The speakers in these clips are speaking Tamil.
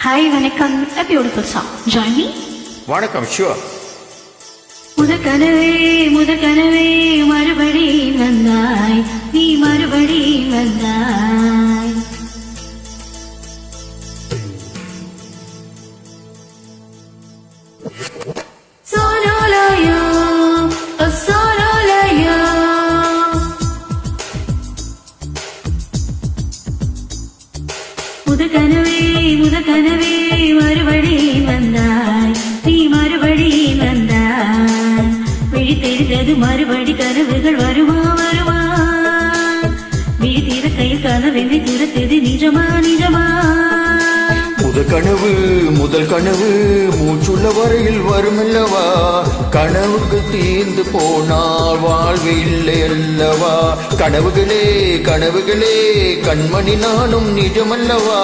Hi, Vanakkam, a beautiful song. Join me. வணக்கம், sure. முதற்கனவே மறுபடி வந்தாய், நீ மறுபடி வந்தாய். சோனோலயோ, ஓ சோனோலயோ. முதற்கனவே மறுபடி வந்தாய், நீ மறுபடி வந்தாய். விழித்தெழுந்தது மறுபடி கனவுகள் வருமா வருமா. விழித்திர கையில் கனவென்னை துரத்தது நிஜமா நிஜமா. முதல் கனவு மூச்சுள்ள வரையில் வருமல்லவா. கனவுக்கு தீர்ந்து போனால் வாழ்வு இல்லை அல்லவா. கனவுகளே கண்மணி நானும் நிஜமல்லவா.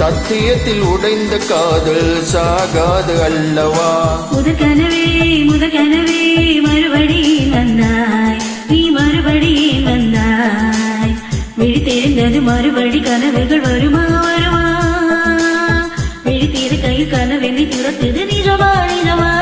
சத்தியத்தில் உடைந்த காதல் சாகாது அல்லவா. முதற்கனவே மறுபடி வந்தாய், நீ மறுபடி வந்தாய். விழித்தெழுந்தது மறுபடி கனவுகள் வருமா வருமா. விழித்திர கையில் கனவென்னை துரத்துது நிஜமா நிஜமா.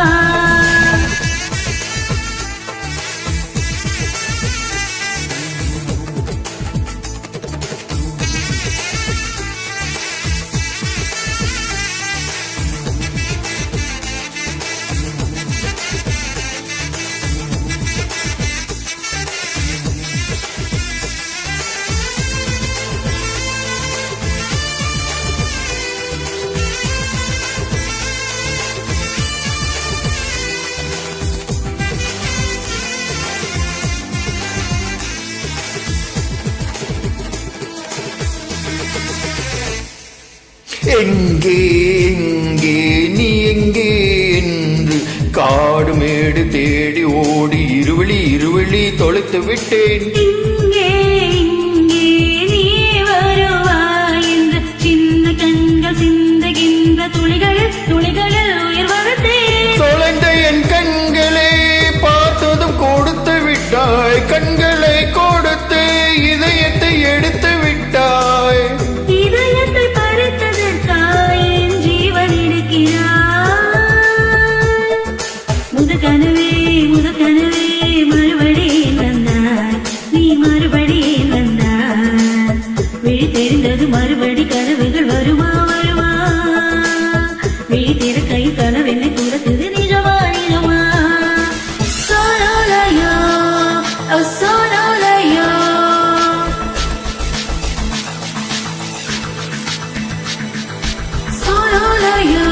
எங்கே நீ எங்கே என்று காடு மேடு தேடி ஓடி இருவழி தொலைத்து விட்டேன். இங்கே நீ வருவாய் என்று சின்ன கண்கள் சிந்துகின்ற துளிகளில் உயிர் வளர்த்தேன். தொலைந்த என் கண்களே பார்த்ததும் கொடுத்து விட்டாய். கண்களை கொடுத்து இதயத்தை எடுத்து விட்டாய். இதயத்தை பறித்ததற்காய் என் ஜீவன் இருக்கிறாய். முதற்கனவே மறுபடி வந்தாய், நீ மறுபடி வந்தாய். விழித்தெறிந்தது மறுபடி கனவுகள் வருமா வருமா. விழித்திர கை கனவென்னை துரத்துது நிஜமா நிஜமா. சோனோலயோ, ஓ சோனோலயோ. Sonolaya,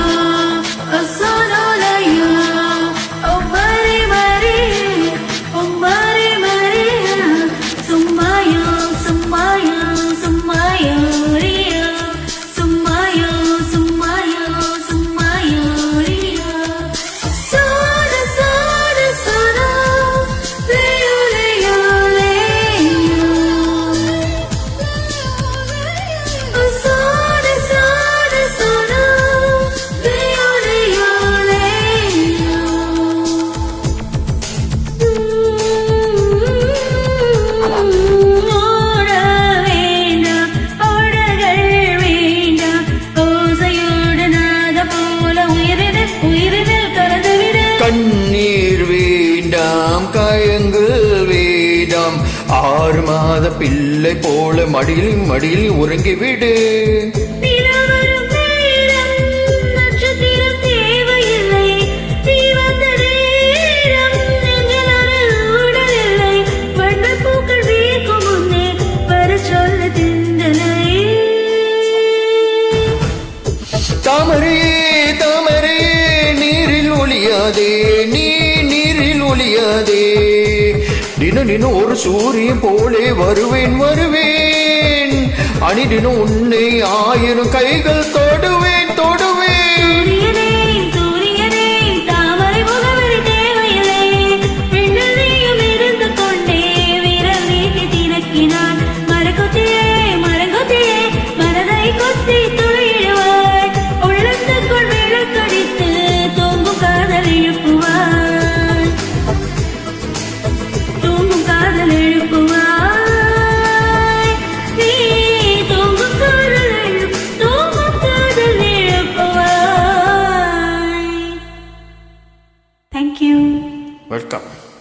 oh sonolaya, oh mari, oh mari, sumayo, ria, sumayo, ria. Sono, leo. Oh sono, கண்ணீர் வேண்டாம், காயங்கள் வேண்டாம். 6 மாத பிள்ளை போல மடியில் உறங்கிவிடு. தாமரை நீரில் ஒளியாதே. தினம் ஒரு சூரியன் போலே வருவேன். அணிதினம் உன்னை 1000 கைகள் தொடுவேன். எழுப்புவாய். நீ தூங்கும் காதல் எழுப்புவாய். வெல்கம்.